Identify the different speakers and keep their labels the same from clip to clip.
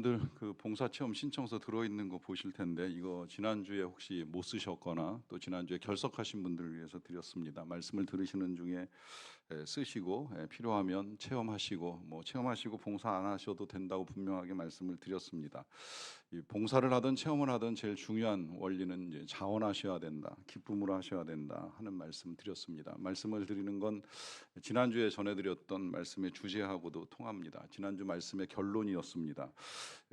Speaker 1: 늘 그 봉사체험 신청서 들어있는 거 보실 텐데 이거 지난주에 혹시 못 쓰셨거나 또 지난주에 결석하신 분들을 위해서 드렸습니다. 말씀을 들으시는 중에 쓰시고 필요하면 체험하시고 뭐 체험하시고 봉사 안 하셔도 된다고 분명하게 말씀을 드렸습니다. 이 봉사를 하든 체험을 하든 제일 중요한 원리는 이제 자원하셔야 된다, 기쁨으로 하셔야 된다 하는 말씀 드렸습니다. 말씀을 드리는 건 지난주에 전해드렸던 말씀의 주제하고도 통합니다. 지난주 말씀의 결론이었습니다.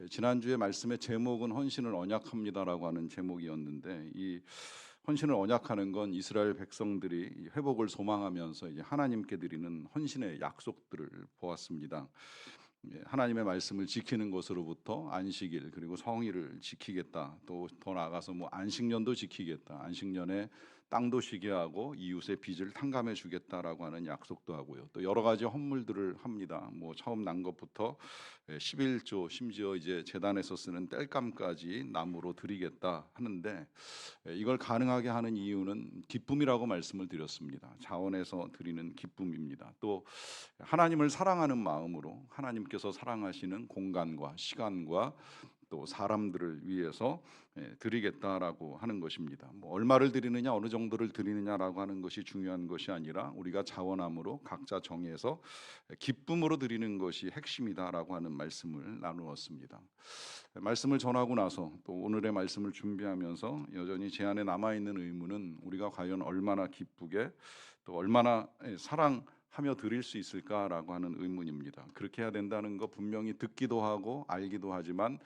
Speaker 1: 지난주에 말씀의 제목은 헌신을 언약합니다라고 하는 제목이었는데 이 헌신을 언약하는 건 이스라엘 백성들이 회복을 소망하면서 이제 하나님께 드리는 헌신의 약속들을 보았습니다. 하나님의 말씀을 지키는 것으로부터 안식일 그리고 성일을 지키겠다. 또 더 나아가서 뭐 안식년도 지키겠다. 안식년에 땅도 쉬게 하고 이웃의 빚을 탕감해 주겠다라고 하는 약속도 하고요. 또 여러 가지 헌물들을 합니다. 뭐 처음 난 것부터 11조 심지어 이제 제단에서 쓰는 땔감까지 나무로 드리겠다 하는데 이걸 가능하게 하는 이유는 기쁨이라고 말씀을 드렸습니다. 자원에서 드리는 기쁨입니다. 또 하나님을 사랑하는 마음으로 하나님께서 사랑하시는 공간과 시간과 또 사람들을 위해서 드리겠다라고 하는 것입니다. 뭐 얼마를 드리느냐 어느 정도를 드리느냐라고 하는 것이 중요한 것이 아니라 우리가 자원함으로 각자 정해서 기쁨으로 드리는 것이 핵심이다라고 하는 말씀을 나누었습니다. 말씀을 전하고 나서 또 오늘의 말씀을 준비하면서 여전히 제 안에 남아 있는 의문은 우리가 과연 얼마나 기쁘게 또 얼마나 사랑하며 드릴 수 있을까라고 하는 의문입니다. 그렇게 해야 된다는 거 분명히 듣기도 하고 알기도 하지만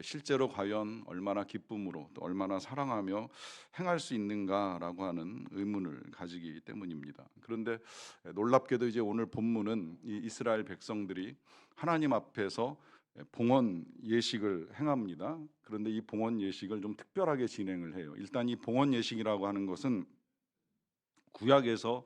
Speaker 1: 실제로 과연 얼마나 기쁨으로 또 얼마나 사랑하며 행할 수 있는가라고 하는 의문을 가지기 때문입니다. 그런데 놀랍게도 이제 오늘 본문은 이 이스라엘 백성들이 하나님 앞에서 봉헌 예식을 행합니다. 그런데 이 봉헌 예식을 좀 특별하게 진행을 해요. 일단 이 봉헌 예식이라고 하는 것은 구약에서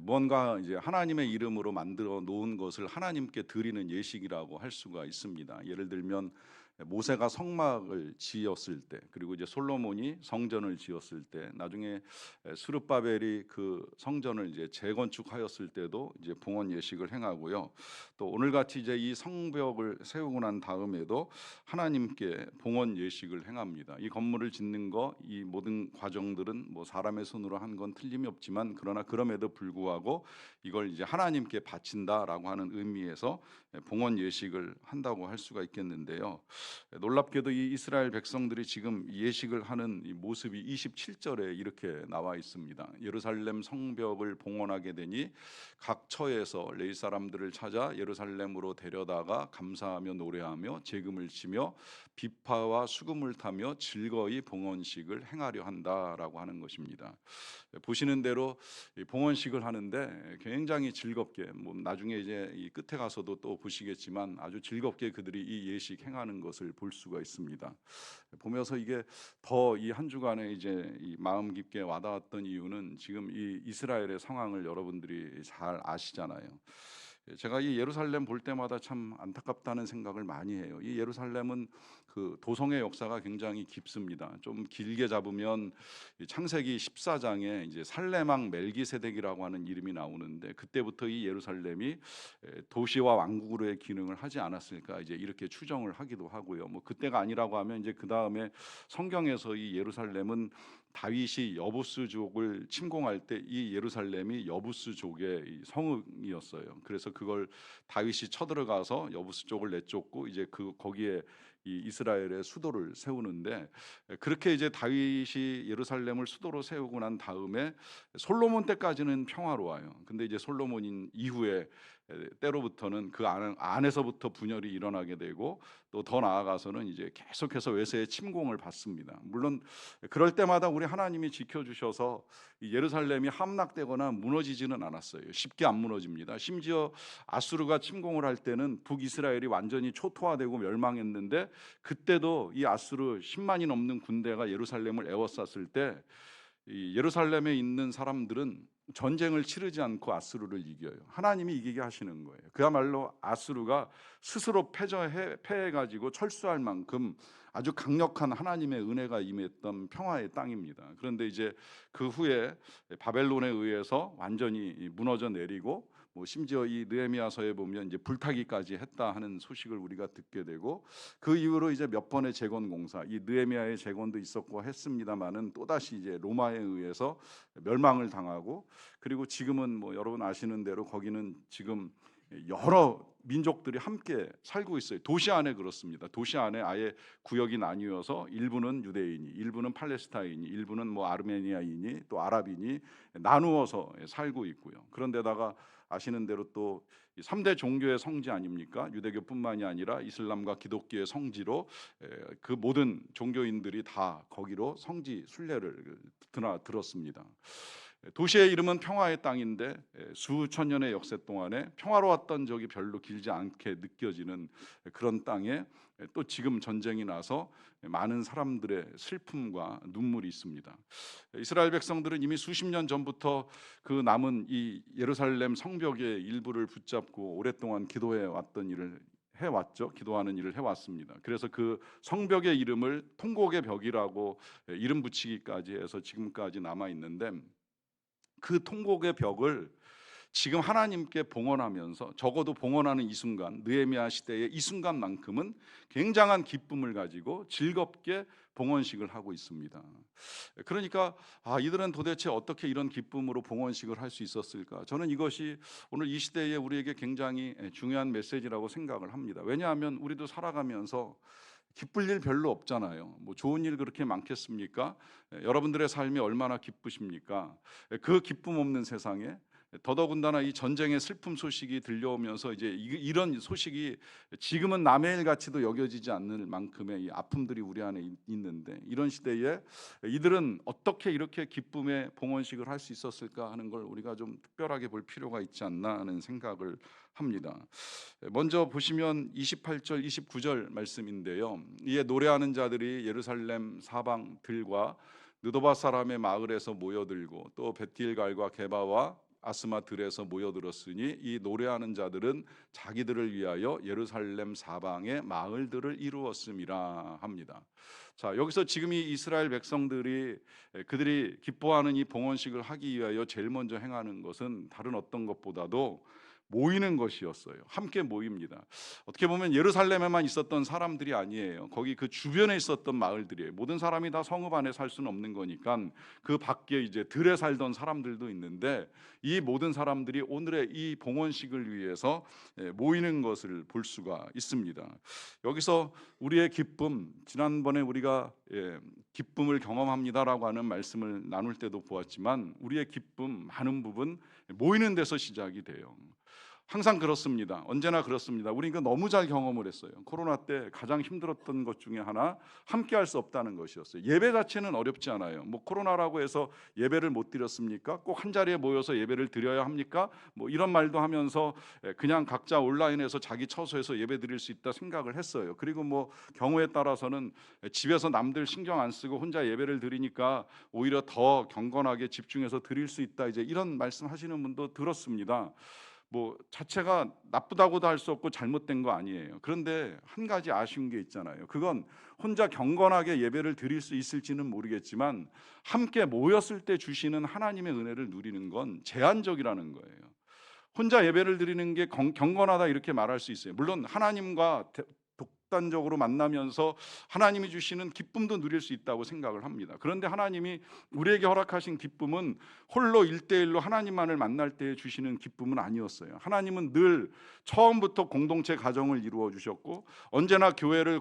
Speaker 1: 뭔가 이제 하나님의 이름으로 만들어 놓은 것을 하나님께 드리는 예식이라고 할 수가 있습니다. 예를 들면 모세가 성막을 지었을 때, 그리고 이제 솔로몬이 성전을 지었을 때, 나중에 스룹바벨이 그 성전을 이제 재건축하였을 때도 이제 봉헌 예식을 행하고요. 또 오늘같이 이제 이 성벽을 세우고 난 다음에도 하나님께 봉헌 예식을 행합니다. 이 건물을 짓는 거, 이 모든 과정들은 뭐 사람의 손으로 한 건 틀림이 없지만 그러나 그럼에도 불구하고 이걸 이제 하나님께 바친다라고 하는 의미에서 봉헌 예식을 한다고 할 수가 있겠는데요. 놀랍게도 이 이스라엘 백성들이 지금 예식을 하는 이 모습이 27절에 이렇게 나와 있습니다. 예루살렘 성벽을 봉헌하게 되니 각 처에서 레위 사람들을 찾아 예루살렘으로 데려다가 감사하며 노래하며 제금을 치며 비파와 수금을 타며 즐거이 봉헌식을 행하려 한다라고 하는 것입니다. 보시는 대로 봉헌식을 하는데 굉장히 즐겁게, 뭐 나중에 이제 이 끝에 가서도 또 보시겠지만 아주 즐겁게 그들이 이 예식 행하는 것을 볼 수가 있습니다. 보면서 이게 더 이 한 주간에 이제 이 마음 깊게 와닿았던 이유는 지금 이 이스라엘의 상황을 여러분들이 잘 아시잖아요. 제가 이 예루살렘 볼 때마다 참 안타깝다는 생각을 많이 해요. 이 예루살렘은 그 도성의 역사가 굉장히 깊습니다. 좀 길게 잡으면 이 창세기 14장에 이제 살레망 멜기세덱이라고 하는 이름이 나오는데 그때부터 이 예루살렘이 도시와 왕국으로의 기능을 하지 않았을까 이제 이렇게 추정을 하기도 하고요. 뭐 그때가 아니라고 하면 이제 그 다음에 성경에서 이 예루살렘은 다윗이 여부스족을 침공할 때 이 예루살렘이 여부스족의 성읍이었어요. 그래서 그걸 다윗이 쳐들어가서 여부스족을 내쫓고 이제 그 거기에 이 이스라엘의 수도를 세우는데 그렇게 이제 다윗이 예루살렘을 수도로 세우고 난 다음에 솔로몬 때까지는 평화로워요. 근데 이제 솔로몬 이후에 때로부터는 그 안에서부터 분열이 일어나게 되고 또 더 나아가서는 이제 계속해서 외세의 침공을 받습니다. 물론 그럴 때마다 우리 하나님이 지켜주셔서 예루살렘이 함락되거나 무너지지는 않았어요. 쉽게 안 무너집니다. 심지어 아수르가 침공을 할 때는 북이스라엘이 완전히 초토화되고 멸망했는데 그때도 이 아수르 10만이 넘는 군대가 예루살렘을 에워쌌을 때 이 예루살렘에 있는 사람들은 전쟁을 치르지 않고 아수르를 이겨요. 하나님이 이기게 하시는 거예요. 그야말로 아수르가 스스로 패해가지고 철수할 만큼 아주 강력한 하나님의 은혜가 임했던 평화의 땅입니다. 그런데 이제 그 후에 바벨론에 의해서 완전히 무너져 내리고 뭐 심지어 이 느헤미야서에 보면 이제 불타기까지 했다 하는 소식을 우리가 듣게 되고, 그 이후로 이제 몇 번의 재건 공사, 이 느헤미야의 재건도 있었고 했습니다마는 또다시 이제 로마에 의해서 멸망을 당하고, 그리고 지금은 뭐 여러분 아시는 대로 거기는 지금 여러 민족들이 함께 살고 있어요. 도시 안에 그렇습니다. 도시 안에 아예 구역이 나뉘어서 일부는 유대인이, 일부는 팔레스타인이, 일부는 뭐 아르메니아인이, 또 아랍인이 나누어서 살고 있고요. 그런데다가 아시는 대로 또 3대 종교의 성지 아닙니까? 유대교뿐만이 아니라 이슬람과 기독교의 성지로 그 모든 종교인들이 다 거기로 성지 순례를 들었습니다. 도시의 이름은 평화의 땅인데 수천 년의 역사 동안에 평화로웠던 적이 별로 길지 않게 느껴지는 그런 땅에 또 지금 전쟁이 나서 많은 사람들의 슬픔과 눈물이 있습니다. 이스라엘 백성들은 이미 수십 년 전부터 그 남은 이 예루살렘 성벽의 일부를 붙잡고 오랫동안 기도해 왔던 일을 해왔죠. 기도하는 일을 해왔습니다. 그래서 그 성벽의 이름을 통곡의 벽이라고 이름 붙이기까지 해서 지금까지 남아 있는데, 그 통곡의 벽을 지금 하나님께 봉헌하면서, 적어도 봉헌하는 이 순간, 느헤미야 시대의 이 순간만큼은 굉장한 기쁨을 가지고 즐겁게 봉헌식을 하고 있습니다. 그러니까 이들은 도대체 어떻게 이런 기쁨으로 봉헌식을 할 수 있었을까? 저는 이것이 오늘 이 시대에 우리에게 굉장히 중요한 메시지라고 생각을 합니다. 왜냐하면 우리도 살아가면서 기쁠 일 별로 없잖아요. 뭐 좋은 일 그렇게 많겠습니까? 여러분들의 삶이 얼마나 기쁘십니까? 그 기쁨 없는 세상에 더더군다나 이 전쟁의 슬픔 소식이 들려오면서 이제 이런 소식이 지금은 남의 일 같이도 여겨지지 않는 만큼의 이 아픔들이 우리 안에 있는데, 이런 시대에 이들은 어떻게 이렇게 기쁨의 봉헌식을 할 수 있었을까 하는 걸 우리가 좀 특별하게 볼 필요가 있지 않나 하는 생각을 합니다. 먼저 보시면 28절 29절 말씀인데요, 이에 노래하는 자들이 예루살렘 사방들과 느도바 사람의 마을에서 모여들고 또 벳길갈과 게바와 아스마 들에서 모여들었으니 이 노래하는 자들은 자기들을 위하여 예루살렘 사방의 마을들을 이루었음이라 합니다. 자, 여기서 지금 이 이스라엘 백성들이 그들이 기뻐하는 이 봉헌식을 하기 위하여 제일 먼저 행하는 것은 다른 어떤 것보다도 모이는 것이었어요. 함께 모입니다. 어떻게 보면 예루살렘에만 있었던 사람들이 아니에요. 거기 그 주변에 있었던 마을들이에요. 모든 사람이 다 성읍 안에 살 수는 없는 거니까 그 밖에 이제 들에 살던 사람들도 있는데, 이 모든 사람들이 오늘의 이 봉헌식을 위해서 모이는 것을 볼 수가 있습니다. 여기서 우리의 기쁨, 지난번에 우리가 기쁨을 경험합니다라고 하는 말씀을 나눌 때도 보았지만, 우리의 기쁨 많은 부분 모이는 데서 시작이 돼요. 항상 그렇습니다. 언제나 그렇습니다. 우리 이거 너무 잘 경험을 했어요. 코로나 때 가장 힘들었던 것 중에 하나, 함께 할 수 없다는 것이었어요. 예배 자체는 어렵지 않아요. 뭐 코로나라고 해서 예배를 못 드렸습니까? 꼭 한 자리에 모여서 예배를 드려야 합니까? 뭐 이런 말도 하면서 그냥 각자 온라인에서 자기 처소에서 예배 드릴 수 있다 생각을 했어요. 그리고 뭐 경우에 따라서는 집에서 남들 신경 안 쓰고 혼자 예배를 드리니까 오히려 더 경건하게 집중해서 드릴 수 있다, 이제 이런 말씀하시는 분도 들었습니다. 뭐 자체가 나쁘다고도 할 수 없고 잘못된 거 아니에요. 그런데 한 가지 아쉬운 게 있잖아요. 그건 혼자 경건하게 예배를 드릴 수 있을지는 모르겠지만, 함께 모였을 때 주시는 하나님의 은혜를 누리는 건 제한적이라는 거예요. 혼자 예배를 드리는 게 경건하다 이렇게 말할 수 있어요. 물론 하나님과 독단적으로 만나면서 하나님이 주시는 기쁨도 누릴 수 있다고 생각을 합니다. 그런데 하나님이 우리에게 허락하신 기쁨은 홀로 1대1로 하나님만을 만날 때 주시는 기쁨은 아니었어요. 하나님은 늘 처음부터 공동체 가정을 이루어 주셨고, 언제나 교회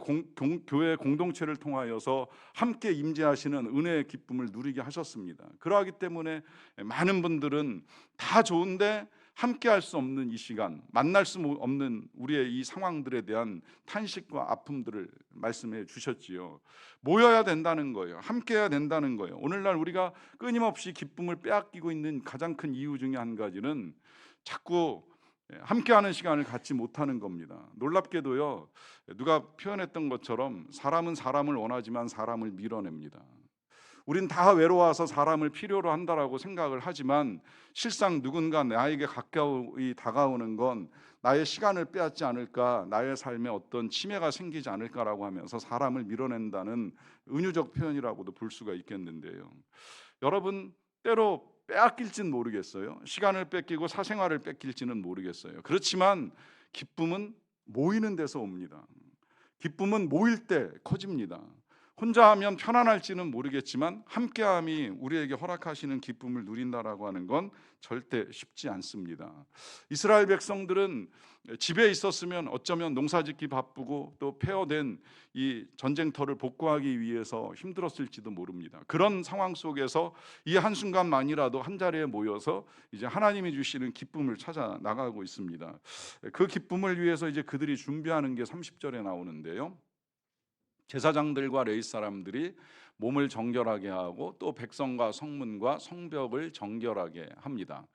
Speaker 1: 공동체를 통하여서 함께 임재하시는 은혜의 기쁨을 누리게 하셨습니다. 그러하기 때문에 많은 분들은 다 좋은데 함께 할 수 없는 이 시간, 만날 수 없는 우리의 이 상황들에 대한 탄식과 아픔들을 말씀해 주셨지요. 모여야 된다는 거예요. 함께 해야 된다는 거예요. 오늘날 우리가 끊임없이 기쁨을 빼앗기고 있는 가장 큰 이유 중에 한 가지는 자꾸 함께하는 시간을 갖지 못하는 겁니다. 놀랍게도요, 누가 표현했던 것처럼 사람은 사람을 원하지만 사람을 밀어냅니다. 우린 다 외로워서 사람을 필요로 한다라고 생각을 하지만, 실상 누군가 나에게 가까이 다가오는 건 나의 시간을 빼앗지 않을까, 나의 삶에 어떤 침해가 생기지 않을까라고 하면서 사람을 밀어낸다는 은유적 표현이라고도 볼 수가 있겠는데요. 여러분, 때로 빼앗길지는 모르겠어요. 시간을 뺏기고 사생활을 뺏길지는 모르겠어요. 그렇지만 기쁨은 모이는 데서 옵니다. 기쁨은 모일 때 커집니다. 혼자 하면 편안할지는 모르겠지만 함께함이 우리에게 허락하시는 기쁨을 누린다라고 하는 건 절대 쉽지 않습니다. 이스라엘 백성들은 집에 있었으면 어쩌면 농사짓기 바쁘고 또 폐허된 이 전쟁터를 복구하기 위해서 힘들었을지도 모릅니다. 그런 상황 속에서 이 한순간만이라도 한자리에 모여서 이제 하나님이 주시는 기쁨을 찾아 나가고 있습니다. 그 기쁨을 위해서 이제 그들이 준비하는 게 30절에 나오는데요. 제사장들과 레위 사람들이 몸을 정결하게 하고 또 백성과 성문과 성벽을 정결하게 합니다.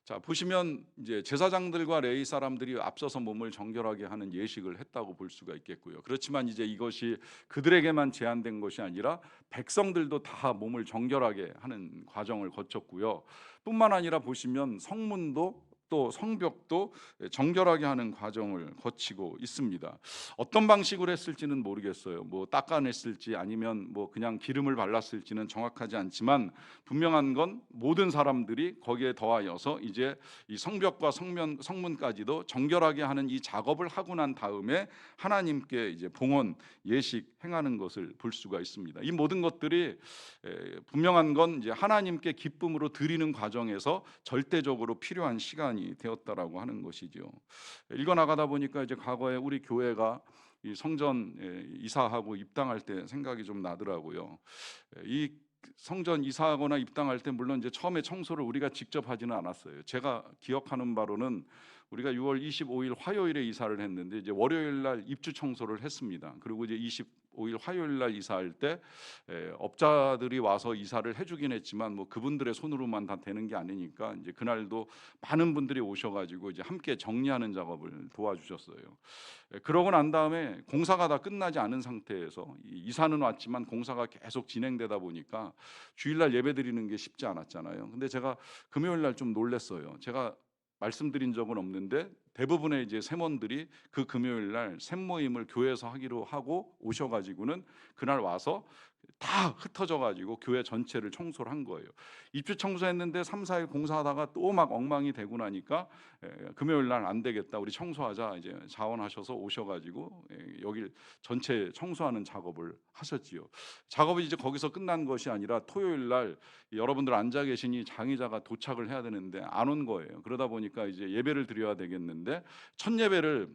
Speaker 1: 자, 보시면 이제 제사장들과 레위 사람들이 앞서서 몸을 정결하게 하는 예식을 했다고 볼 수가 있겠고요. 그렇지만 이제 이것이 그들에게만 제한된 것이 아니라 백성들도 다 몸을 정결하게 하는 과정을 거쳤고요. 뿐만 아니라 보시면 성문도 또 성벽도 정결하게 하는 과정을 거치고 있습니다. 어떤 방식으로 했을지는 모르겠어요. 뭐 닦아냈을지 아니면 뭐 그냥 기름을 발랐을지는 정확하지 않지만 분명한 건 모든 사람들이 거기에 더하여서 이제 이 성벽과 성문까지도 정결하게 하는 이 작업을 하고 난 다음에 하나님께 이제 봉헌 예식 행하는 것을 볼 수가 있습니다. 이 모든 것들이 분명한 건 이제 하나님께 기쁨으로 드리는 과정에서 절대적으로 필요한 시간이 되었다라고 하는 것이죠. 읽어 나가다 보니까 이제 과거에 우리 교회가 이 성전 이사하고 입당할 때 생각이 좀 나더라고요. 이 성전 이사하거나 입당할 때 물론 이제 처음에 청소를 우리가 직접 하지는 않았어요. 제가 기억하는 바로는 우리가 6월 25일 화요일에 이사를 했는데 이제 월요일 날 입주 청소를 했습니다. 그리고 이제 25일 화요일 날 이사할 때 업자들이 와서 이사를 해주긴 했지만 뭐 그분들의 손으로만 다 되는 게 아니니까 이제 그날도 많은 분들이 오셔가지고 이제 함께 정리하는 작업을 도와주셨어요. 그러고 난 다음에 공사가 다 끝나지 않은 상태에서 이사는 왔지만 공사가 계속 진행되다 보니까 주일날 예배 드리는 게 쉽지 않았잖아요. 근데 제가 금요일 날 좀 놀랐어요. 제가 말씀드린 적은 없는데 대부분의 이제 세몬들이 그 금요일 날 샘모임을 교회에서 하기로 하고 오셔가지고는 그날 와서 다 흩어져 가지고 교회 전체를 청소를 한 거예요. 입주 청소했는데 3, 4일 공사하다가 또 막 엉망이 되고 나니까 금요일 날 안 되겠다. 우리 청소하자. 이제 자원하셔서 오셔 가지고 여기 전체 청소하는 작업을 하셨지요. 작업이 이제 거기서 끝난 것이 아니라 토요일 날 여러분들 앉아 계시니 장의자가 도착을 해야 되는데 안 온 거예요. 그러다 보니까 이제 예배를 드려야 되겠는데 첫 예배를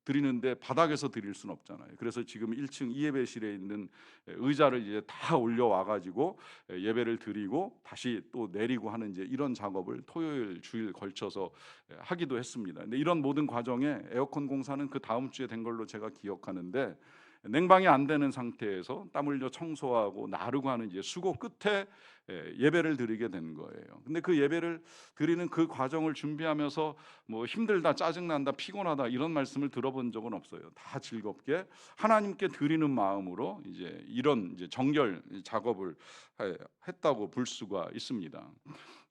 Speaker 1: 드리는데 바닥에서 드릴 수는 없잖아요. 그래서 지금 1층 이예배실에 있는 의자를 이제 다 올려와 가지고 예배를 드리고 다시 또 내리고 하는 이제 이런 작업을 토요일 주일 걸쳐서 하기도 했습니다. 근데 이런 모든 과정에 에어컨 공사는 그 다음 주에 된 걸로 제가 기억하는데 냉방이 안 되는 상태에서 땀 흘려 청소하고 나르고 하는 이제 수고 끝에 예배를 드리게 된 거예요. 근데 그 예배를 드리는 그 과정을 준비하면서 뭐 힘들다, 짜증난다, 피곤하다 이런 말씀을 들어본 적은 없어요. 다 즐겁게 하나님께 드리는 마음으로 이제 이런 이제 정결 작업을 했다고 볼 수가 있습니다.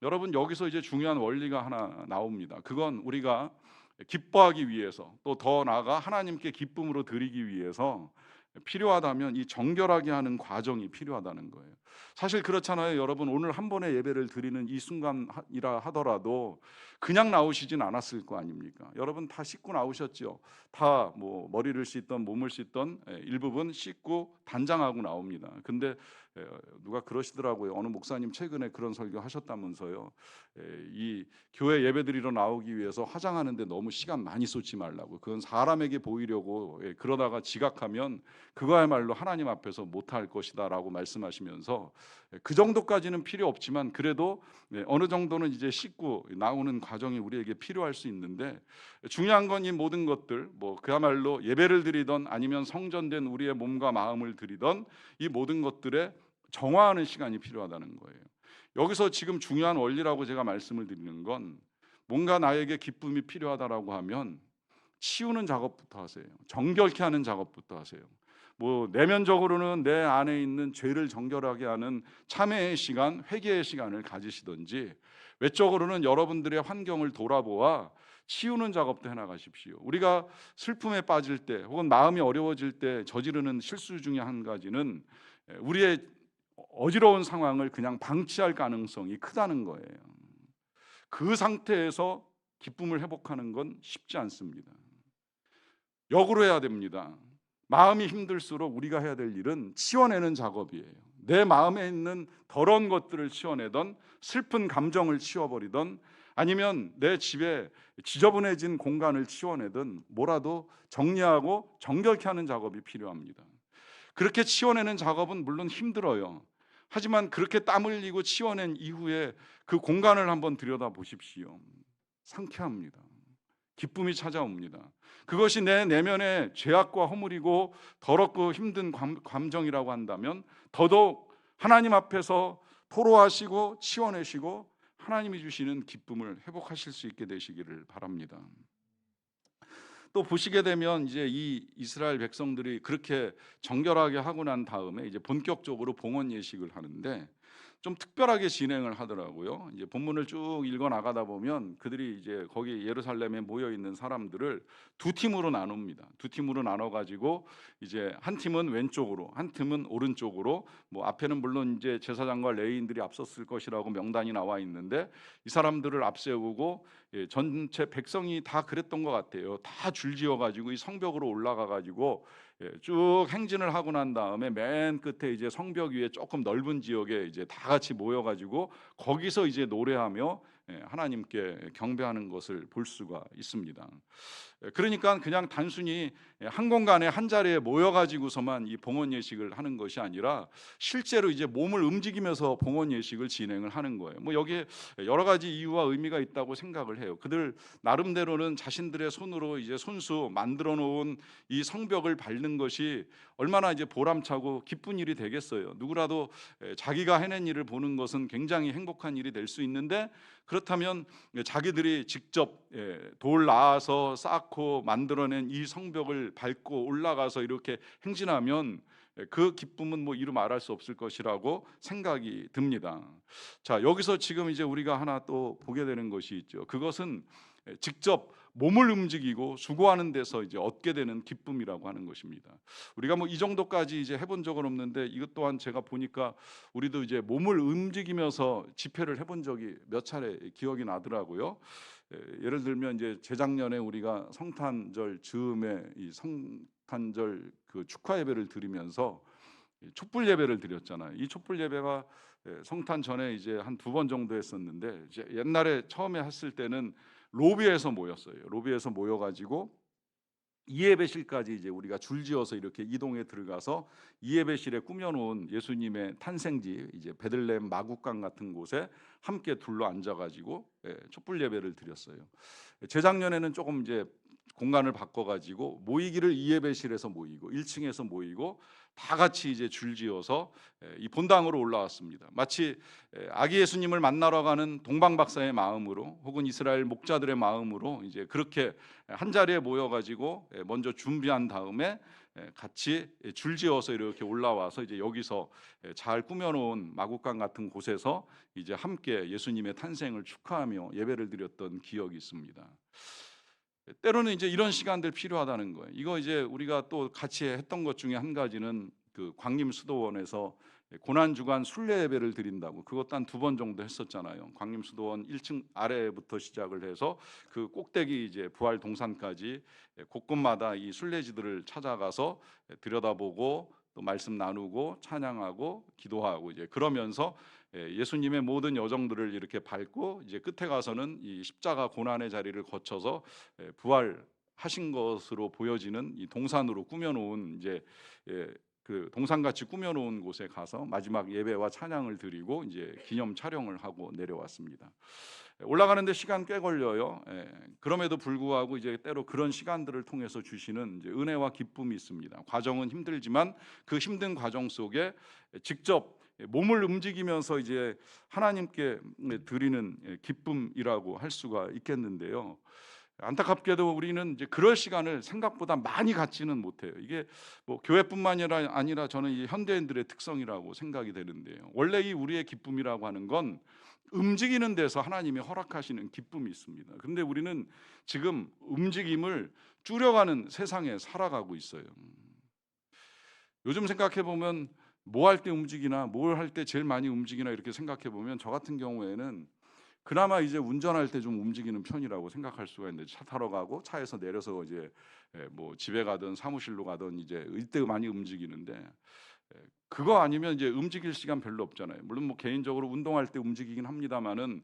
Speaker 1: 여러분 여기서 이제 중요한 원리가 하나 나옵니다. 그건 우리가 기뻐하기 위해서 또 더 나아가 하나님께 기쁨으로 드리기 위해서 필요하다면 이 정결하게 하는 과정이 필요하다는 거예요. 사실 그렇잖아요. 여러분 오늘 한 번의 예배를 드리는 이 순간이라 하더라도 그냥 나오시진 않았을 거 아닙니까? 여러분 다 씻고 나오셨죠. 다 뭐 머리를 씻던 몸을 씻던 일부분 씻고 단장하고 나옵니다. 근데 누가 그러시더라고요. 어느 목사님 최근에 그런 설교 하셨다면서요. 이 교회 예배드리러 나오기 위해서 화장하는데 너무 시간 많이 쏟지 말라고. 그건 사람에게 보이려고 그러다가 지각하면 그거야말로 하나님 앞에서 못할 것이다라고 말씀하시면서 그 정도까지는 필요 없지만 그래도 어느 정도는 이제 씻고 나오는 과정이 우리에게 필요할 수 있는데 중요한 건 이 모든 것들 뭐 그야말로 예배를 드리던 아니면 성전된 우리의 몸과 마음을 드리던 이 모든 것들에 정화하는 시간이 필요하다는 거예요. 여기서 지금 중요한 원리라고 제가 말씀을 드리는 건 뭔가 나에게 기쁨이 필요하다라고 하면 치우는 작업부터 하세요. 정결케 하는 작업부터 하세요. 뭐 내면적으로는 내 안에 있는 죄를 정결하게 하는 참회의 시간, 회개의 시간을 가지시든지 외적으로는 여러분들의 환경을 돌아보아 치우는 작업도 해나가십시오. 우리가 슬픔에 빠질 때 혹은 마음이 어려워질 때 저지르는 실수 중에 한 가지는 우리의 어지러운 상황을 그냥 방치할 가능성이 크다는 거예요. 그 상태에서 기쁨을 회복하는 건 쉽지 않습니다. 역으로 해야 됩니다. 마음이 힘들수록 우리가 해야 될 일은 치워내는 작업이에요. 내 마음에 있는 더러운 것들을 치워내던, 슬픈 감정을 치워버리던, 아니면 내 집에 지저분해진 공간을 치워내든 뭐라도 정리하고 정결케 하는 작업이 필요합니다. 그렇게 치워내는 작업은 물론 힘들어요. 하지만 그렇게 땀 흘리고 치워낸 이후에 그 공간을 한번 들여다 보십시오. 상쾌합니다. 기쁨이 찾아옵니다. 그것이 내 내면의 죄악과 허물이고 더럽고 힘든 감정이라고 한다면 더더욱 하나님 앞에서 토로하시고 치워내시고 하나님이 주시는 기쁨을 회복하실 수 있게 되시기를 바랍니다. 또 보시게 되면 이제 이 이스라엘 백성들이 그렇게 정결하게 하고 난 다음에 이제 본격적으로 봉헌 예식을 하는데 좀 특별하게 진행을 하더라고요. 이제 본문을 쭉 읽어 나가다 보면 그들이 이제 거기 예루살렘에 모여 있는 사람들을 두 팀으로 나눕니다. 두 팀으로 나눠 가지고 이제 한 팀은 왼쪽으로, 한 팀은 오른쪽으로, 뭐 앞에는 물론 이제 제사장과 레위인들이 앞섰을 것이라고 명단이 나와 있는데 이 사람들을 앞세우고 전체 백성이 다 그랬던 것 같아요. 다 줄지어 가지고 이 성벽으로 올라가 가지고 쭉 행진을 하고 난 다음에 맨 끝에 이제 성벽 위에 조금 넓은 지역에 이제 다 같이 모여 가지고 거기서 이제 노래하며 하나님께 경배하는 것을 볼 수가 있습니다. 그러니까 그냥 단순히 한 공간에 한 자리에 모여 가지고서만 이 봉헌 예식을 하는 것이 아니라 실제로 이제 몸을 움직이면서 봉헌 예식을 진행을 하는 거예요. 뭐 여기에 여러 가지 이유와 의미가 있다고 생각을 해요. 그들 나름대로는 자신들의 손으로 이제 손수 만들어 놓은 이 성벽을 밟는 것이 얼마나 이제 보람차고 기쁜 일이 되겠어요. 누구라도 자기가 해낸 일을 보는 것은 굉장히 행복한 일이 될 수 있는데, 그렇다면 자기들이 직접 돌 낳아서 쌓고 만들어낸 이 성벽을 밟고 올라가서 이렇게 행진하면 그 기쁨은 뭐 이루 말할 수 없을 것이라고 생각이 듭니다. 자, 여기서 지금 이제 우리가 하나 또 보게 되는 것이 있죠. 그것은 직접 몸을 움직이고 수고하는 데서 이제 얻게 되는 기쁨이라고 하는 것입니다. 우리가 뭐 이 정도까지 이제 해본 적은 없는데 이것 또한 제가 보니까 우리도 이제 몸을 움직이면서 집회를 해본 적이 몇 차례 기억이 나더라고요. 예를 들면 이제 재작년에 우리가 성탄절 즈음에 이 성탄절 그 축하 예배를 드리면서 촛불 예배를 드렸잖아요. 이 촛불 예배가 성탄 전에 이제 한 두 번 정도 했었는데, 이제 옛날에 처음에 했을 때는 로비에서 모였어요. 로비에서 모여가지고 이예배실까지 이제 우리가 줄지어서 이렇게 이동해 들어가서 이예배실에 꾸며놓은 예수님의 탄생지 이제 베들레헴 마구간 같은 곳에 함께 둘러 앉아가지고 촛불 예배를 드렸어요. 재작년에는 조금 이제 공간을 바꿔가지고 모이기를 이예배실에서 모이고 1층에서 모이고 다 같이 이제 줄지어서 이 본당으로 올라왔습니다. 마치 아기 예수님을 만나러 가는 동방박사의 마음으로 혹은 이스라엘 목자들의 마음으로 이제 그렇게 한 자리에 모여가지고 먼저 준비한 다음에 같이 줄지어서 이렇게 올라와서 이제 여기서 잘 꾸며놓은 마구간 같은 곳에서 이제 함께 예수님의 탄생을 축하하며 예배를 드렸던 기억이 있습니다. 때로는 이제 이런 시간들 필요하다는 거예요. 이거 이제 우리가 또 같이 했던 것 중에 한 가지는 그 광림수도원에서 고난주간 순례 예배를 드린다고, 그것도 한 두 번 정도 했었잖아요. 광림수도원 1층 아래부터 시작을 해서 그 꼭대기 이제 부활 동산까지 곳곳마다 이 순례지들을 찾아가서 들여다보고 또 말씀 나누고 찬양하고 기도하고 이제 그러면서 예수님의 모든 여정들을 이렇게 밟고 이제 끝에 가서는 이 십자가 고난의 자리를 거쳐서 부활하신 것으로 보여지는 이 동산으로 꾸며놓은 이제 그 동산같이 꾸며놓은 곳에 가서 마지막 예배와 찬양을 드리고 이제 기념 촬영을 하고 내려왔습니다. 올라가는데 시간 꽤 걸려요. 그럼에도 불구하고 이제 때로 그런 시간들을 통해서 주시는 이제 은혜와 기쁨이 있습니다. 과정은 힘들지만 그 힘든 과정 속에 직접 몸을 움직이면서 이제 하나님께 드리는 기쁨이라고 할 수가 있겠는데요. 안타깝게도 우리는 이제 그럴 시간을 생각보다 많이 갖지는 못해요. 이게 뭐 교회뿐만 아니라 저는 이 현대인들의 특성이라고 생각이 되는데요. 원래 이 우리의 기쁨이라고 하는 건 움직이는 데서 하나님이 허락하시는 기쁨이 있습니다. 그런데 우리는 지금 움직임을 줄여가는 세상에 살아가고 있어요. 요즘 생각해 보면 뭐 할 때 움직이나, 뭘 할 때 제일 많이 움직이나 이렇게 생각해 보면 저 같은 경우에는 그나마 이제 운전할 때 좀 움직이는 편이라고 생각할 수가 있는데, 차 타러 가고 차에서 내려서 이제 뭐 집에 가든 사무실로 가든 이제 이때 많이 움직이는데, 그거 아니면 이제 움직일 시간 별로 없잖아요. 물론 뭐 개인적으로 운동할 때 움직이긴 합니다마는,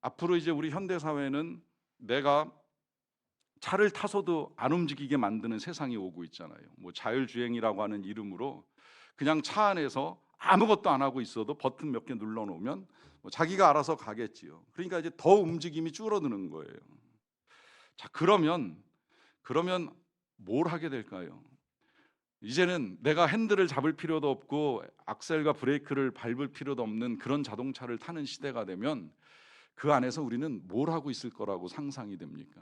Speaker 1: 앞으로 이제 우리 현대 사회는 내가 차를 타서도 안 움직이게 만드는 세상이 오고 있잖아요. 뭐 자율주행이라고 하는 이름으로 그냥 차 안에서 아무것도 안 하고 있어도 버튼 몇 개 눌러 놓으면 뭐 자기가 알아서 가겠지요. 그러니까 이제 더 움직임이 줄어드는 거예요. 자, 그러면 뭘 하게 될까요? 이제는 내가 핸들을 잡을 필요도 없고 악셀과 브레이크를 밟을 필요도 없는 그런 자동차를 타는 시대가 되면, 그 안에서 우리는 뭘 하고 있을 거라고 상상이 됩니까?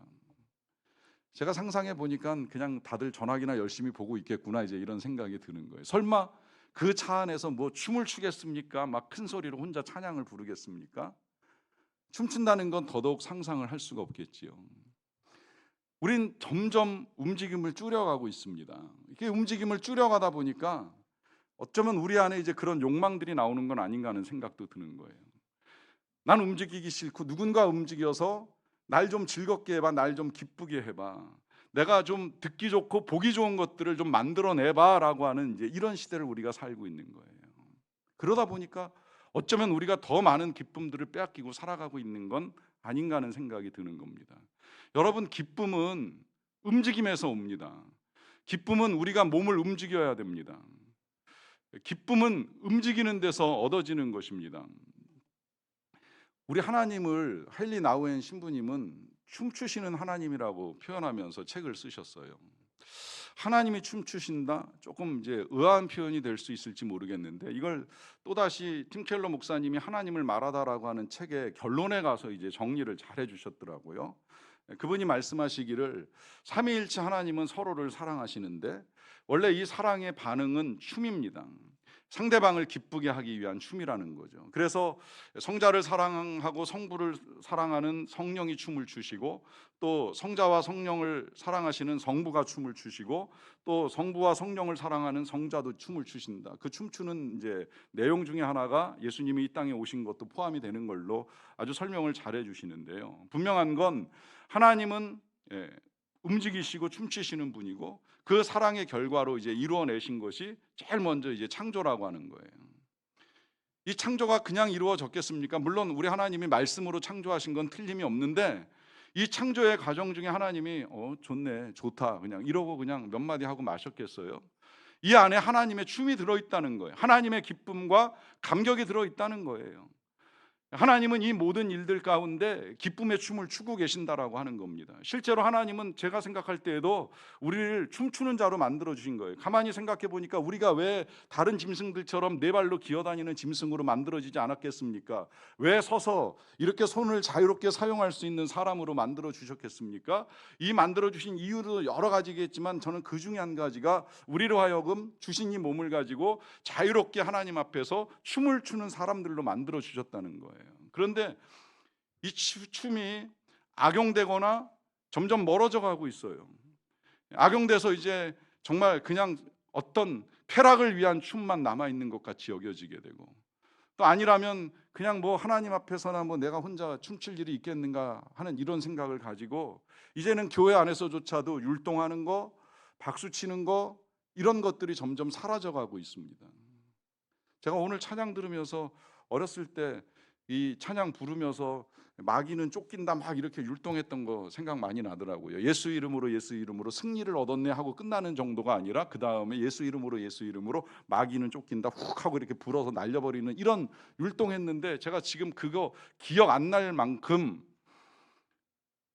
Speaker 1: 제가 상상해 보니까 그냥 다들 전화기나 열심히 보고 있겠구나, 이제 이런 생각이 드는 거예요. 설마 그 차 안에서 뭐 춤을 추겠습니까? 막 큰 소리로 혼자 찬양을 부르겠습니까? 춤춘다는 건 더더욱 상상을 할 수가 없겠지요. 우린 점점 움직임을 줄여가고 있습니다. 이게 움직임을 줄여가다 보니까 어쩌면 우리 안에 이제 그런 욕망들이 나오는 건 아닌가 하는 생각도 드는 거예요. 난 움직이기 싫고 누군가 움직여서 날 좀 즐겁게 해봐, 날 좀 기쁘게 해봐, 내가 좀 듣기 좋고 보기 좋은 것들을 좀 만들어내봐 라고 하는 이제 이런 시대를 우리가 살고 있는 거예요. 그러다 보니까 어쩌면 우리가 더 많은 기쁨들을 빼앗기고 살아가고 있는 건 아닌가 하는 생각이 드는 겁니다. 여러분, 기쁨은 움직임에서 옵니다. 기쁨은 우리가 몸을 움직여야 됩니다. 기쁨은 움직이는 데서 얻어지는 것입니다. 우리 하나님을 헨리 나우엔 신부님은 춤추시는 하나님이라고 표현하면서 책을 쓰셨어요. 하나님이 춤추신다? 조금 이제 의아한 표현이 될 수 있을지 모르겠는데, 이걸 또다시 팀 켈러 목사님이 하나님을 말하다라고 하는 책의 결론에 가서 이제 정리를 잘 해주셨더라고요. 그분이 말씀하시기를, 삼위일체 하나님은 서로를 사랑하시는데 원래 이 사랑의 반응은 춤입니다. 상대방을 기쁘게 하기 위한 춤이라는 거죠. 그래서 성자를 사랑하고 성부를 사랑하는 성령이 춤을 추시고, 또 성자와 성령을 사랑하시는 성부가 춤을 추시고, 또 성부와 성령을 사랑하는 성자도 춤을 추신다. 그 춤추는 이제 내용 중에 하나가 예수님이 이 땅에 오신 것도 포함이 되는 걸로 아주 설명을 잘해 주시는데요. 분명한 건 하나님은 움직이시고 춤추시는 분이고, 그 사랑의 결과로 이제 이루어내신 것이 제일 먼저 이제 창조라고 하는 거예요. 이 창조가 그냥 이루어졌겠습니까? 물론 우리 하나님이 말씀으로 창조하신 건 틀림이 없는데, 이 창조의 과정 중에 하나님이 좋네, 좋다 그냥 이러고 그냥 몇 마디 하고 마셨겠어요? 이 안에 하나님의 춤이 들어있다는 거예요. 하나님의 기쁨과 감격이 들어있다는 거예요. 하나님은 이 모든 일들 가운데 기쁨의 춤을 추고 계신다라고 하는 겁니다. 실제로 하나님은 제가 생각할 때에도 우리를 춤추는 자로 만들어 주신 거예요. 가만히 생각해 보니까 우리가 왜 다른 짐승들처럼 네 발로 기어다니는 짐승으로 만들어지지 않았겠습니까? 왜 서서 이렇게 손을 자유롭게 사용할 수 있는 사람으로 만들어 주셨겠습니까? 이 만들어 주신 이유도 여러 가지겠지만, 저는 그 중에 한 가지가 우리로 하여금 주신 이 몸을 가지고 자유롭게 하나님 앞에서 춤을 추는 사람들로 만들어 주셨다는 거예요. 그런데 이 춤이 악용되거나 점점 멀어져 가고 있어요. 악용돼서 이제 정말 그냥 어떤 쾌락을 위한 춤만 남아 있는 것 같이 여겨지게 되고, 또 아니라면 그냥 뭐 하나님 앞에서나 뭐 내가 혼자 춤출 일이 있겠는가 하는 이런 생각을 가지고, 이제는 교회 안에서조차도 율동하는 거, 박수 치는 거, 이런 것들이 점점 사라져 가고 있습니다. 제가 오늘 찬양 들으면서 어렸을 때 이 찬양 부르면서 마귀는 쫓긴다 막 이렇게 율동했던 거 생각 많이 나더라고요. 예수 이름으로 예수 이름으로 승리를 얻었네 하고 끝나는 정도가 아니라, 그 다음에 예수 이름으로 예수 이름으로 마귀는 쫓긴다 훅 하고 이렇게 불어서 날려버리는 이런 율동했는데, 제가 지금 그거 기억 안 날 만큼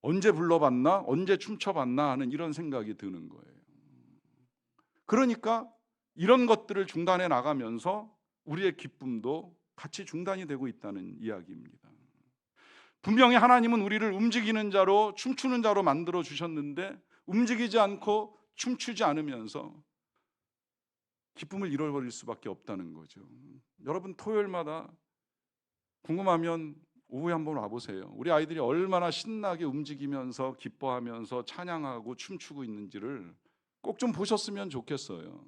Speaker 1: 언제 불러봤나, 언제 춤춰봤나 하는 이런 생각이 드는 거예요. 그러니까 이런 것들을 중단해 나가면서 우리의 기쁨도 같이 중단이 되고 있다는 이야기입니다. 분명히 하나님은 우리를 움직이는 자로, 춤추는 자로 만들어 주셨는데, 움직이지 않고 춤추지 않으면서 기쁨을 잃어버릴 수밖에 없다는 거죠. 여러분, 토요일마다 궁금하면 오후에 한번 와보세요. 우리 아이들이 얼마나 신나게 움직이면서 기뻐하면서 찬양하고 춤추고 있는지를 꼭 좀 보셨으면 좋겠어요.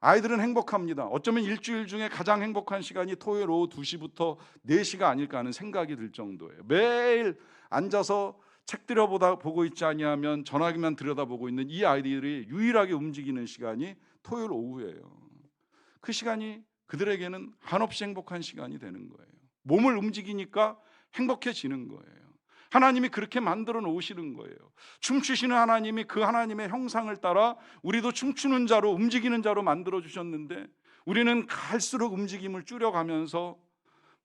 Speaker 1: 아이들은 행복합니다. 어쩌면 일주일 중에 가장 행복한 시간이 토요일 오후 2시부터 4시가 아닐까 하는 생각이 들 정도예요. 매일 앉아서 책 들여보고 있지 아니하면 전화기만 들여다보고 있는 이 아이들이 유일하게 움직이는 시간이 토요일 오후예요. 그 시간이 그들에게는 한없이 행복한 시간이 되는 거예요. 몸을 움직이니까 행복해지는 거예요. 하나님이 그렇게 만들어 놓으시는 거예요. 춤추시는 하나님이 그 하나님의 형상을 따라 우리도 춤추는 자로, 움직이는 자로 만들어 주셨는데, 우리는 갈수록 움직임을 줄여가면서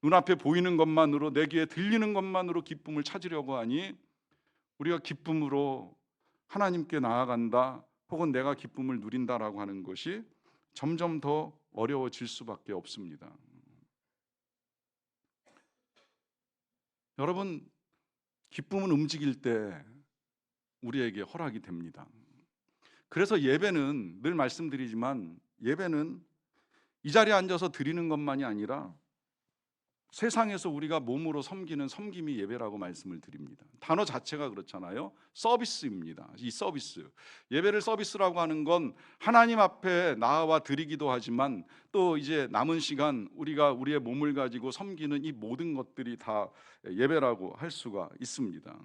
Speaker 1: 눈앞에 보이는 것만으로, 내 귀에 들리는 것만으로 기쁨을 찾으려고 하니, 우리가 기쁨으로 하나님께 나아간다, 혹은 내가 기쁨을 누린다라고 하는 것이 점점 더 어려워질 수밖에 없습니다. 여러분, 기쁨은 움직일 때 우리에게 허락이 됩니다. 그래서 예배는, 늘 말씀드리지만, 예배는 이 자리에 앉아서 드리는 것만이 아니라 세상에서 우리가 몸으로 섬기는 섬김이 예배라고 말씀을 드립니다. 단어 자체가 그렇잖아요. 서비스입니다. 이 서비스, 예배를 서비스라고 하는 건 하나님 앞에 나와 드리기도 하지만, 또 이제 남은 시간 우리가 우리의 몸을 가지고 섬기는 이 모든 것들이 다 예배라고 할 수가 있습니다.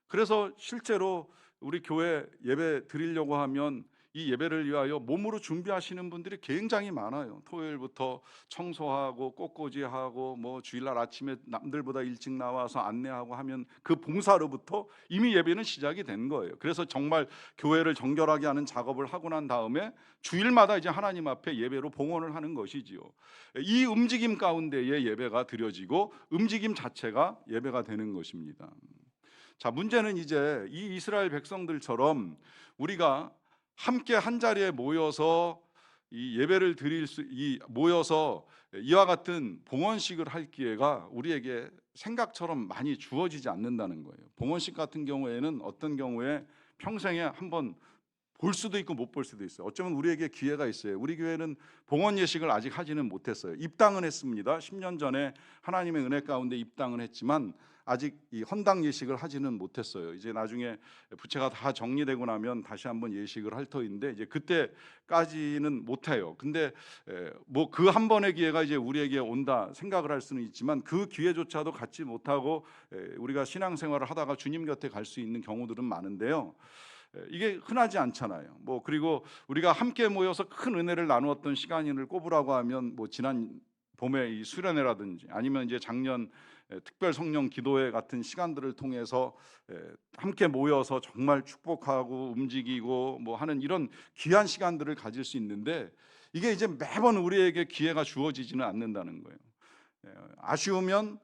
Speaker 1: 그래서 실제로 우리 교회 예배 드리려고 하면 이 예배를 위하여 몸으로 준비하시는 분들이 굉장히 많아요. 토요일부터 청소하고 꽃꽂이하고, 뭐 주일날 아침에 남들보다 일찍 나와서 안내하고 하면 그 봉사로부터 이미 예배는 시작이 된 거예요. 그래서 정말 교회를 정결하게 하는 작업을 하고 난 다음에 주일마다 이제 하나님 앞에 예배로 봉헌을 하는 것이지요. 이 움직임 가운데에 예배가 드려지고 움직임 자체가 예배가 되는 것입니다. 자, 문제는 이제 이 이스라엘 백성들처럼 우리가 함께 한 자리에 모여서 이 예배를 드릴 모여서 이와 같은 봉헌식을 할 기회가 우리에게 생각처럼 많이 주어지지 않는다는 거예요. 봉헌식 같은 경우에는 어떤 경우에 평생에 한번 볼 수도 있고 못 볼 수도 있어요. 어쩌면 우리에게 기회가 있어요. 우리 교회는 봉헌 예식을 아직 하지는 못했어요. 입당은 했습니다. 10년 전에 하나님의 은혜 가운데 입당은 했지만 아직 이 헌당 예식을 하지는 못했어요. 이제 나중에 부채가 다 정리되고 나면 다시 한번 예식을 할 터인데, 이제 그때까지는 못해요. 근데 뭐 그 한 번의 기회가 이제 우리에게 온다 생각을 할 수는 있지만, 그 기회조차도 갖지 못하고 우리가 신앙생활을 하다가 주님 곁에 갈 수 있는 경우들은 많은데요. 이게 흔하지 않잖아요. 뭐 그리고 우리가 함께 모여서 큰 은혜를 나누었던 시간을 꼽으라고 하면, 뭐 지난 봄에 이 수련회라든지 아니면 이제 작년 특별 성령 기도회 같은 시간들을 통해서 함께 모여서 정말 축복하고 움직이고 뭐 하는 이런 귀한 시간들을 가질 수 있는데, 이게 이제 매번 우리에게 기회가 주어지지는 않는다는 거예요. 아쉬우면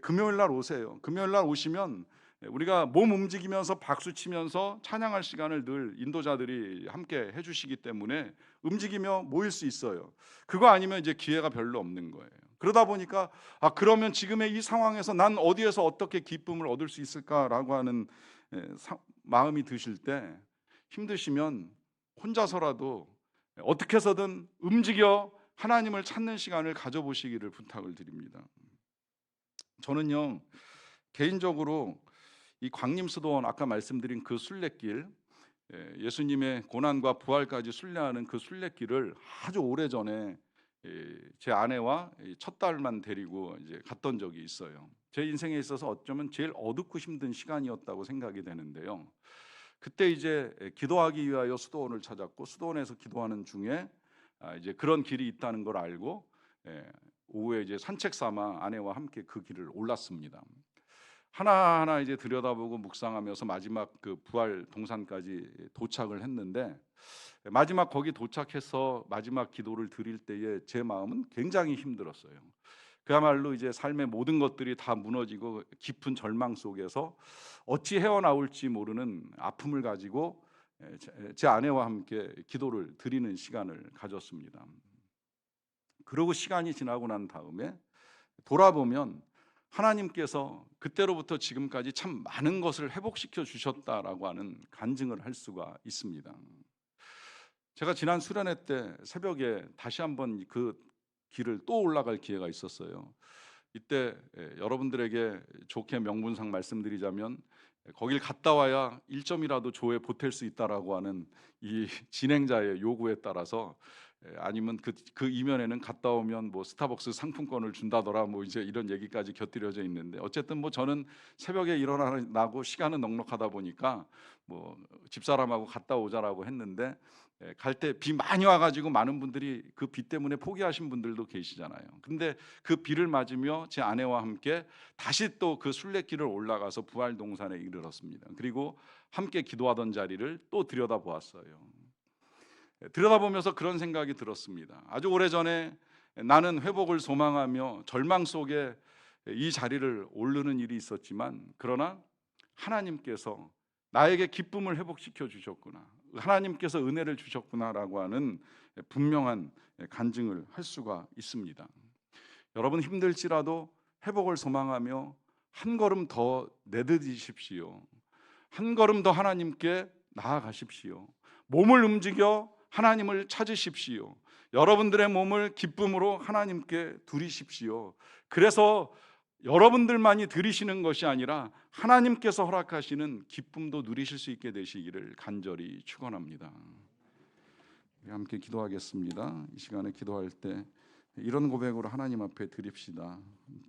Speaker 1: 금요일 날 오세요. 금요일 날 오시면 우리가 몸 움직이면서 박수 치면서 찬양할 시간을 늘 인도자들이 함께 해주시기 때문에 움직이며 모일 수 있어요. 그거 아니면 이제 기회가 별로 없는 거예요. 그러다 보니까 그러면 지금의 이 상황에서 난 어디에서 어떻게 기쁨을 얻을 수 있을까라고 하는 마음이 드실 때, 힘드시면 혼자서라도 어떻게 해서든 움직여 하나님을 찾는 시간을 가져보시기를 부탁을 드립니다. 저는요, 개인적으로 이 광림수도원, 아까 말씀드린 그 순례길, 예수님의 고난과 부활까지 순례하는 그 순례길을 아주 오래전에 제 아내와 첫 딸만 데리고 이제 갔던 적이 있어요. 제 인생에 있어서 어쩌면 제일 어둡고 힘든 시간이었다고 생각이 되는데요. 그때 이제 기도하기 위하여 수도원을 찾았고, 수도원에서 기도하는 중에 이제 그런 길이 있다는 걸 알고 오후에 이제 산책 삼아 아내와 함께 그 길을 올랐습니다. 하나하나 이제 들여다보고 묵상하면서 마지막 그 부활 동산까지 도착을 했는데, 마지막 거기 도착해서 마지막 기도를 드릴 때에 제 마음은 굉장히 힘들었어요. 그야말로 이제 삶의 모든 것들이 다 무너지고 깊은 절망 속에서 어찌 헤어나올지 모르는 아픔을 가지고 제 아내와 함께 기도를 드리는 시간을 가졌습니다. 그러고 시간이 지나고 난 다음에 돌아보면 하나님께서 그때로부터 지금까지 참 많은 것을 회복시켜 주셨다라고 하는 간증을 할 수가 있습니다. 제가 지난 수련회 때 새벽에 다시 한번 그 길을 또 올라갈 기회가 있었어요. 이때 여러분들에게 좋게 명분상 말씀드리자면, 거길 갔다 와야 1점이라도 조에 보탤 수 있다라고 하는 이 진행자의 요구에 따라서 아니면 그 이면에는 갔다 오면 뭐 스타벅스 상품권을 준다더라 뭐 이제 이런 얘기까지 곁들여져 있는데, 어쨌든 뭐 저는 새벽에 일어나고 시간은 넉넉하다 보니까 뭐 집사람하고 갔다 오자라고 했는데, 갈 때 비 많이 와가지고 많은 분들이 그 비 때문에 포기하신 분들도 계시잖아요. 근데 그 비를 맞으며 제 아내와 함께 다시 또 그 순례길을 올라가서 부활동산에 이르렀습니다. 그리고 함께 기도하던 자리를 또 들여다보았어요. 들여다보면서 그런 생각이 들었습니다. 아주 오래전에 나는 회복을 소망하며 절망 속에 이 자리를 오르는 일이 있었지만, 그러나 하나님께서 나에게 기쁨을 회복시켜 주셨구나, 하나님께서 은혜를 주셨구나라고 하는 분명한 간증을 할 수가 있습니다. 여러분, 힘들지라도 회복을 소망하며 한 걸음 더 내딛으십시오. 한 걸음 더 하나님께 나아가십시오. 몸을 움직여 하나님을 찾으십시오. 여러분들의 몸을 기쁨으로 하나님께 드리십시오. 그래서 여러분들만이 드리시는 것이 아니라 하나님께서 허락하시는 기쁨도 누리실 수 있게 되시기를 간절히 축원합니다. 함께 기도하겠습니다. 이 시간에 기도할 때 이런 고백으로 하나님 앞에 드립시다.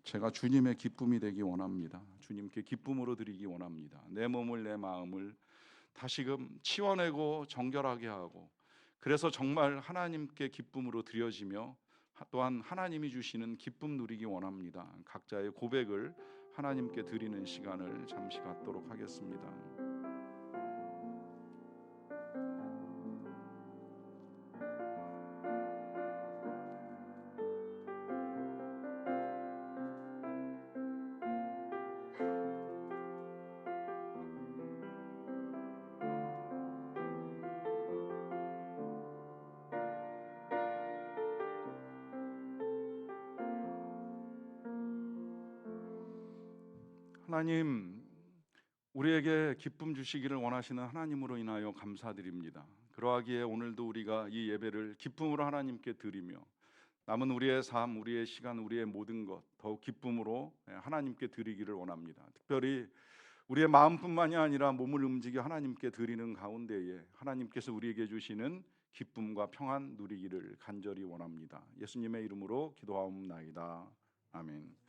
Speaker 1: 제가 주님의 기쁨이 되기 원합니다. 주님께 기쁨으로 드리기 원합니다. 내 몸을, 내 마음을 다시금 치워내고 정결하게 하고, 그래서 정말 하나님께 기쁨으로 드려지며 또한 하나님이 주시는 기쁨 누리기 원합니다. 각자의 고백을 하나님께 드리는 시간을 잠시 갖도록 하겠습니다. 하나님, 우리에게 기쁨 주시기를 원하시는 하나님으로 인하여 감사드립니다. 그러하기에 오늘도 우리가 이 예배를 기쁨으로 하나님께 드리며 남은 우리의 삶, 우리의 시간, 우리의 모든 것 더욱 기쁨으로 하나님께 드리기를 원합니다. 특별히 우리의 마음뿐만이 아니라 몸을 움직여 하나님께 드리는 가운데에 하나님께서 우리에게 주시는 기쁨과 평안 누리기를 간절히 원합니다. 예수님의 이름으로 기도하옵나이다. 아멘.